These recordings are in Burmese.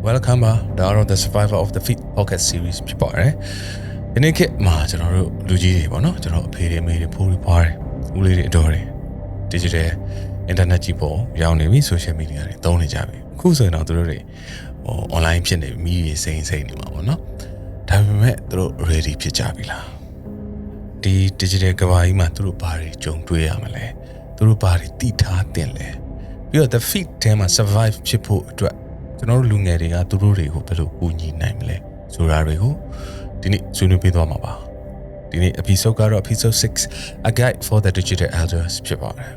Welcome ပါဒါကတော့ The Survivor of the Fit Podcast Series ဖြစ်ပါတယ်ဒီနေ့ခေတ်မှာကျွန်တော်တို့လူကြီးတွေပေါ့နော်ကျွန်တော်အဖေတွေအမေတွေဖိုးတွေဖွားတွေဦးလေးတွေအတော်တွေ digital internet ကြီးပေါ်ရောက်နေပြီ social media တွေသုံးနေကြပြီအခုဆိုရင်တော့သူတို့တွေonline ဖြစ်နေပြီမိတွေစိမ့်နေမှာပေါ့နော်ဒါပေမဲ့သူတို့ ready ဖြစ်ကြပြီလားဒီ digital ကဘာကြီးမှာသူတို့ဘာတွေကြုံတွေ့ရမလဲသူတို့ဘာတွေတည်ထားတင်လဲပြီးတော့ the fit ထဲမှာ survive ဖြစ်ဖို့အတွက်ကျွန်တော်တို့လူငယ်တွေကသူတို့တွေကိုဘယ်လိုကူညီနိုင်မလဲဆိုတာတွေကိုဒီနေ့ဆွေးနွေးပေးသွားမှာပါဒီနေ့ episode ကတော့ episode 6 a guide for the digital elders ဖြစ်ပါတယ်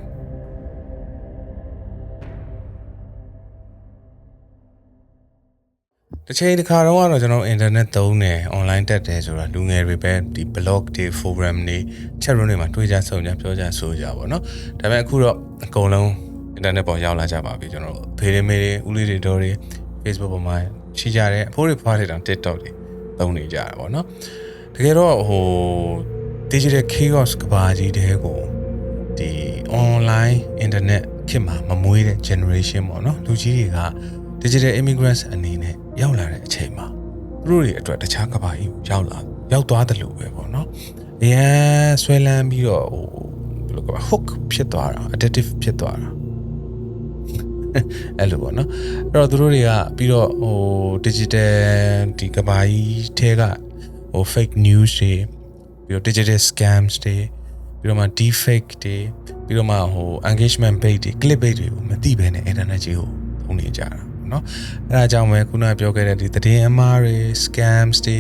တစ်ချိန်တစ်ခါတော့ကျွန်တော် internet သုံးတယ် online တက်တယ်ဆိုတာလူငယ်တွေပဲဒီ blog တွေ forum တွေ chat room တွေမှာတွေ့ကြဆုံကြပြောကြဆိုကြပါတော့ဒါပေမဲ့အခုတော့အကုန်လုံးinternet ပေါ်ရောက်လာကြပါပြီကျွန်တော်တို့ဖေးတွေမေးတွေဦးလေးတွေတော်တွေ Facebook ပေါ်မှာရှိကြတယ်အဖိုးတွေဖွားတွေတောင် TikTok တွေသုံးနေကြတာပေါ့နော်တကယ်တော့digital chaos ကဘာကြီးတဲကိုဒီ online internet ခေတ်မှာမမွေးတဲ့ generation ပေါ့နော်လူကြီးတွေက digital immigrants အနေနဲ့ရောက်လာတဲ့အချိန်မှာသူတို့တွေအတွက်တခြားကဘာကြီးရောက်သွားတယ်လို့ပဲပေါ့နော်အရင်ဆွဲလန်းပြီးတော့ဘယ်လိုက hook ဖြစ်သွားတာ addictive ဖြစ်သွားတာအဲ့လိုပေါ့နော်အဲ့တော့သူတို့တွေကပြီးတော့digital ဒီကဘာကြီးထဲကfake news တွေပြီးတော့ digital scams တွေပြီးတော့မှ deepfake တွေပြီးတော့မှengagement bait တွေ click bait တွေကိုမသိဘဲနဲ့ internet ကြီးကိုသုံးနေကြတာနော်အဲ့ဒါကြောင့်ပဲခုနပြောခဲ့တဲ့ဒီသတင်းအမှားတွေ scams တွေ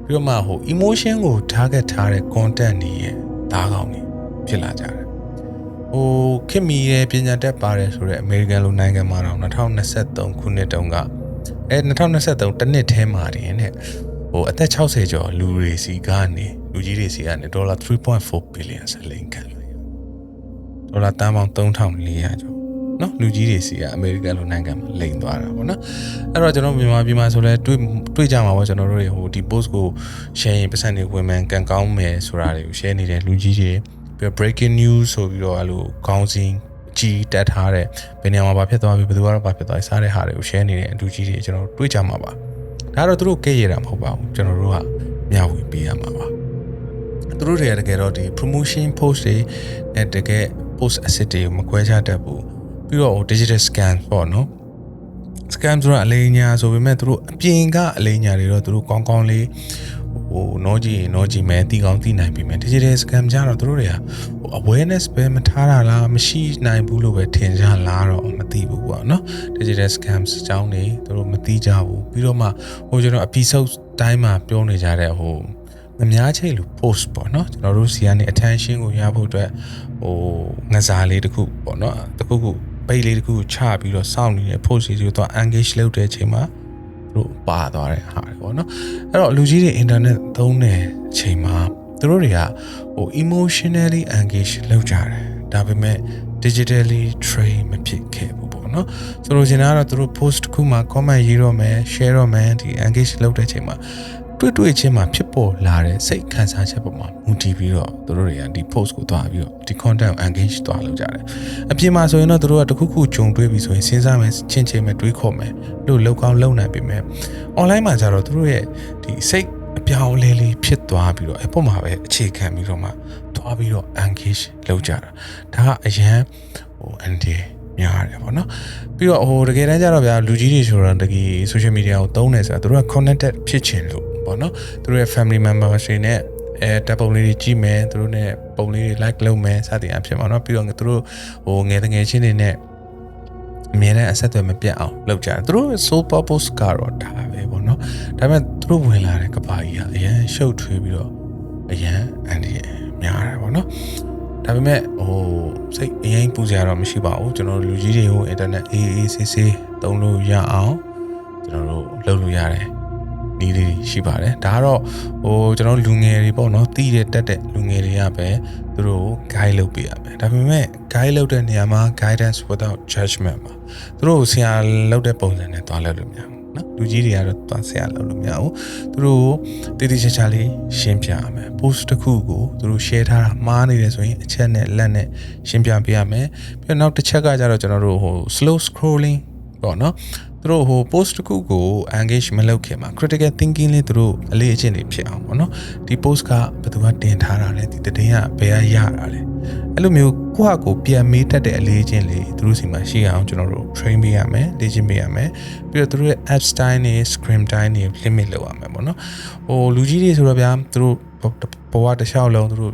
ပြီးတော့မှemotion ကို target ထားတဲ့ content တွေရဲ့ဓာတ်ကောင်တွေဖြစ်လာကြတယ်ခင်မီရဲ့ပညာတတ်ပါတယ်ဆိုတော့ American လိုနိုင်ငံမှာတော့2023ခုနှစ်တုန်းက2023တစ်နှစ်ထဲမှာတင်နဲ့အသက်60ကျော်လူတွေစီကနေလူကြီးတွေစီကနေဒေါ်လာ 3.4 billion စလိန်ခံလို့ဒေါ်လာတန်ပေါင်း3400ကျော်နော်လူကြီးတွေစီကအမေရိကန်လိုနိုင်ငံမှာလိန်သွားတာပေါ့နော်အဲ့တော့ကျွန်တော်မြန်မာပြည်မှာဆိုလဲတွေ့ကြမှာပေါ့ကျွန်တော်တို့တွေဒီ post ကို share ရင်ပတ်စံတွေဝင်မှန်ကန်ကောင်းမယ်ဆိုတာတွေကို share နေတဲ့လူကြီးတွေပြီးတော့ breaking news ဆိုပြီးတော့အဲ့လိုခေါင်းစဉ်ကြီးတက်ထားတဲ့ဘယ်နေရာမှာဘာဖြစ်သွားပြီဘယ်သူကတော့ဘာဖြစ်သွားပြီစားတဲ့ဟာတွေကို share နေတဲ့အလူကြီးတွေကျွန်တော်တွေ့ကြမှာပါဒါတော့သူတို့ကဲရတာမဟုတ်ပါဘူးကျွန်တော်တို့ကမျှဝေပေးရမှာပါသူတို့တွေကတကယ်တော့ဒီ promotion post တွေနဲ့တကယ် post asset တွေကိုမခွဲခြားတတ်ဘူးပြီးတော့ digital scam ပေါ့နော် scam ဆိုတာအလိမ်ညာဆိုပေမဲ့သူတို့အပြင်ကအလိမ်ညာတွေတော့သူတို့ကောင်းကောင်းလေးနောကြီးမဲတီကောင်းတီနိုင်ပြီမဲ့ digital scam ကြတော့သူတို့တွေက awareness ပဲမထားတာလားမရှိနိုင်ဘူးလို့ပဲထင်ကြလားတော့မသိဘူးပေါ့နော် digital scams အကြောင်းတွေသူတို့မသိကြဘူးပြီးတော့မှကျွန်တော် episode တိုင်းမှာပြောနေကြတဲ့မများချိန်လို့ post ပေါ့နော်ကျွန်တော်တို့စီကနေ attention ကိုရဖို့အတွက်ငစားလေးတစ်ခုပေါ့နော်တစ်ခုပိတ်လေးတစ်ခုချပြီးတော့စောင့်နေတဲ့ post တွေကိုတော့ engage လုပ်တဲ့အချိန်မှာတို့ပါသွားတဲ့ဟာတွေပေါ့နော်အဲ့တော့လူကြီးတွေ internet သုံးတဲ့အချိန်မှာသူတို့တွေက emotionally engage လုပ်ကြတယ်ဒါပေမဲ့ digitally train မဖြစ်ခဲ့ဘူးပေါ့နော်ဆိုလိုချင်တာကတော့သူတို့ post တစ်ခုမှာ comment ရေးတော့မယ် share တော့မယ်ဒီ engage လုပ်တဲ့အချိန်မှာတွေ့ချင်းမှာဖြစ်ပေါ်လာတဲ့စိတ်ခံစားချက်ပေါ်မှာမူတည်ပြီးတော့သူတို့တွေကဒီ post ကိုသွားပြီးတော့ဒီ content ကို engage သွားလုပ်ကြတယ်အပြင်မှာဆိုရင်တော့သူတို့ကတခုခုဂျုံတွေးပြီးဆိုရင်စဉ်းစားမယ်ချင်းမယ်တွေးခေါ်မယ်လို့လောက်ကောင်းလုံနိုင်ပေမဲ့ online မှာကျတော့သူတို့ရဲ့ဒီစိတ်အပြောင်းအလဲလေးဖြစ်သွားပြီးတော့အပေါ်မှာပဲအခြေခံပြီးတော့မှသွားပြီးတော့ engage လုပ်ကြတာဒါကအရန်အန်တီများတယ်ပေါ့နော်ပြီးတော့တကယ်တမ်းကျတော့ဗျာလူကြီးတွေဆိုတော့တကယ် social media ကိုသုံးနေဆိုတာသူတို့က connected ဖြစ်ချင်လို့ပေါ့နော်သူတို့ရဲ့ family members တွေနဲ့တပ်ပုံလေးတွေကြည့်မယ်သူတို့နဲ့ပုံလေးတွေ like လုပ်မယ်စသည်အဖြစ်ပေါ့နော်ပြီးတော့သူတို့ငယ်ချင်းတွေနဲ့အမြဲတမ်းအဆက်အသွယ်မပြတ်အောင်လုပ်ကြတယ်သူတို့ sole purpose ကတော့ဒါပဲပေါ့နော်ဒါပေမဲ့သူတို့ဝင်လာတဲ့ကဘာကြီးကအရန်ရှုပ်ထွေးပြီးတော့အရန်အန်ဒီများတယ်ပေါ့နော်ဒါပေမဲ့စိတ်အရင်ပူစရာတော့မရှိပါဘူးကျွန်တော်လူကြီးတွေကို internet အေးဆေးသုံးလို့ရအောင်ကျွန်တော်တို့လုပ်လို့ရတယ်နည်းလေးရှိပါတယ်ဒါကတော့ကျွန်တော်လူငယ်တွေပေါ့နော်တီးတဲ့တက်တဲ့လူငယ်တွေကပဲသူတို့ guide လုပ်ပေးရမယ်ဒါပေမဲ့ guide လုပ်တဲ့နေရာမှာ guidance without judgment ပါသူတို့ဆရာလုပ်တဲ့ပုံစံနဲ့တွားလုပ်လို့မရဘူးနော်လူကြီးတွေကတော့တွားဆရာလုပ်လို့မရဘူးသူတို့တည်တည်ချာချာလေးရှင်းပြရမယ် post တစ်ခုကိုသူတို့ share ထားတာမှားနေတယ်ဆိုရင်အချက်နဲ့လက်နဲ့ရှင်းပြပေးရမယ်ပြီးတော့နောက်တစ်ချက်ကကျတော့ကျွန်တော်တို့slow scrolling ပေါ့နော် သူတို့ဟို post တစ်ခုကို engage မလုပ်ခင်မှာ critical thinking လေးသူတို့အလေးအကျင့်တွေဖြစ်အောင်ပေါ့နော်ဒီ post ကဘယ်သူကတင်ထားတာလဲဒီသတင်းကဘယ်ကရတာလဲအဲ့လိုမျိုးကိုယ့်ဟာကိုပြန်မေးတတ်တဲ့အလေးအကျင့်လေးသူတို့စီမှာရှိအောင်ကျွန်တော်တို့ train ပေးရမယ်လေ့ကျင့်ပေးရမယ်ပြီးတော့သူတို့ရဲ့ app style နဲ့ screen time တွေ limit လုပ်ရမယ်ပေါ့နော်ဟိုလူကြီးတွေဆိုတော့ဗျာသူတို့ဘဝတစ်လျှောက်လုံးသူတို့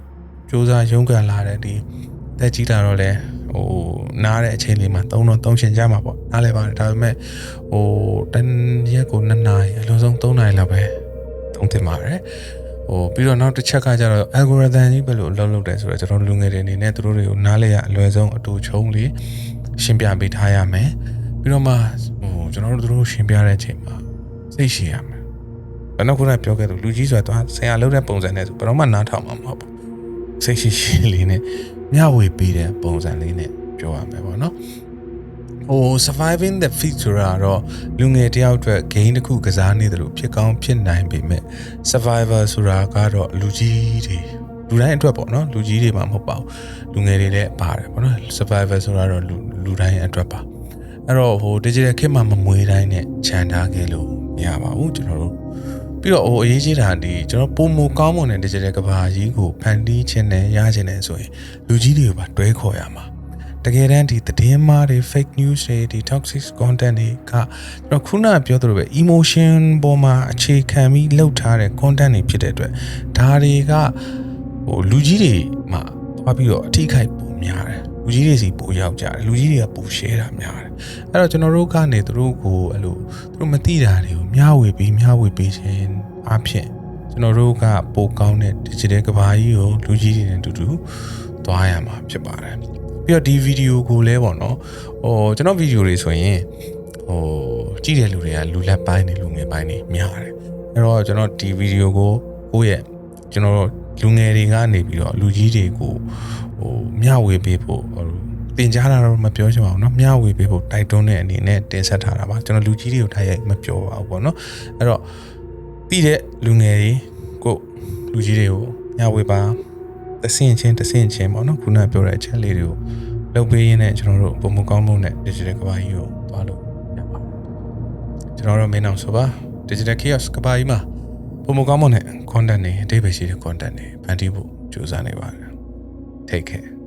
စူးစမ်းရုန်းကန်လာတဲ့ဒီတက်ကြီးလာတော့လဲဟိုနားတဲ့အချိန်လေးမှာသုံးချင်ကြမှာပေါ့နားလဲပါတယ်ဒါပေမဲ့ဟိုတန်ရက်ကို2နာရီအလုံးစုံ3နာရီလောက်ပဲသုံးသင့်ပါတယ်ဟိုပြီးတော့နောက်တစ်ချက်ကကျတော့ algorithm ကြီးပဲလို့လုပ်တယ်ဆိုတော့ကျွန်တော်လူငယ်တွေအနေနဲ့သူတို့တွေကိုနားလဲရအလွယ်ဆုံးအတူချုံးလေးရှင်းပြပေးထားရမယ်ပြီးတော့မှဟိုကျွန်တော်တို့သူတို့ရှင်းပြတဲ့အချိန်မှာစိတ်ရှိရမယ်ဘာလို့ခုနပြောခဲ့သူလူကြီးဆိုတာဆရာလုပ်တဲ့ပုံစံနဲ့ဆိုဘယ်တော့မှနားထောင်မှာမဟုတ်ဘူးစိတ်ရှိလေးနဲ့မျှဝေပေးတဲ့ပုံစံလေးနဲ့ပြောရမယ်ပေါ့နော်ဟို surviving the fit ဆိုတာတော့လူငယ်တယောက်အတွက် game တစ်ခုကစားနေတယ်လို့ဖြစ်ကောင်းဖြစ်နိုင်ပေမဲ့ survivor ဆိုတာကတော့လူကြီးတွေလူတိုင်းအတွက်ပေါ့နော်လူကြီးတွေမှမဟုတ်ပါဘူးလူငယ်တွေလည်းပါတယ်ပေါ့နော် survivor ဆိုတာတော့လူတိုင်းအတွက်ပါအဲ့တော့ဟို digital ခေတ်မှာမမွေးတိုင်းနဲ့ခြံထားခဲ့လို့မရပါဘူးကျွန်တော်တို့ပြီးတော့ဟိုအရေးကြီးတာဒီကျွန်တော်ပုံမကောင်းမွန်တဲ့ digital ကဘာကြီးကိုဖန်တီးခြင်းနဲ့ရခြင်းနဲ့ဆိုရင်လူကြီးတွေကိုပါတွဲခေါ်ရမှာတကယ်တမ်းဒီသတင်းမှားတွေ fake news တွေဒီ toxic content တွေကကျွန်တော်ခုနပြောသလိုပဲ emotion ပေါ်မှာအခြေခံပြီးလှုပ်ထားတဲ့ content တွေဖြစ်တဲ့အတွက်ဒါတွေကဟိုလူကြီးတွေမှာသွားပြီးတော့အထိခိုက်ပုံများတယ်လူကြီးတွေစီပိုရောက်ကြတယ်လူကြီးတွေကပို share တာများတယ်အဲ့တော့ကျွန်တော်တို့ကနေသူတို့ကိုအဲ့လိုသူတို့မသိတာတွေကိုမျှဝေပေးခြင်းအဖြစ်ကျွန်တော်တို့ကပိုကောင်းတဲ့ digital ကဘာကြီးကိုလူကြီးတွေနဲ့အတူတူသွားရမှာဖြစ်ပါတယ်ပြီးတော့ဒီဗီဒီယိုကိုလည်းပေါ့နော်ဟိုကျွန်တော်ဗီဒီယိုတွေဆိုရင်ဟိုကြည့်တဲ့လူတွေကလူလက်ပိုင်းတွေလူငယ်ပိုင်းတွေများတယ်အဲ့တော့ကျွန်တော်ဒီဗီဒီယိုကိုကိုယ့်ရဲ့ကျွန်တော်လူငယ်တွေကနေပြီးတော့လူကြီးတွေကိုဟိုမျှဝေပေးဖို့တင်ကြားတာတော့မပြောချင်ပါဘူးเนาะမျှဝေပေးဖို့တိုက်တွန်းတဲ့အနေနဲ့တင်ဆက်ထားတာပါကျွန်တော်လူကြီးတွေကိုတိုက်ရိုက်မပြောပါဘူးပေါ့เนาะအဲ့တော့ပြီးတဲ့လူငယ်တွေကိုလူကြီးတွေကိုမျှဝေပါတဆင့်ချင်းပေါ့เนาะခုနပြောတဲ့အချက်လေးတွေကိုလုပ်ပေးရင်းနဲ့ကျွန်တော်တို့ပုံမကောင်းမှုနဲ့ digital ကဘာကြီးကိုသွားလို့ရပါတယ်ကျွန်တော်တို့မင်းအောင်ဆိုပါ digital chaos ကဘာကြီးမှာပုံမကောင်းမှုနဲ့ content တွေအသေးပဲရှိတဲ့ content တွေဖန်တီးဖို့ကြိုးစားနေပါတယ် take care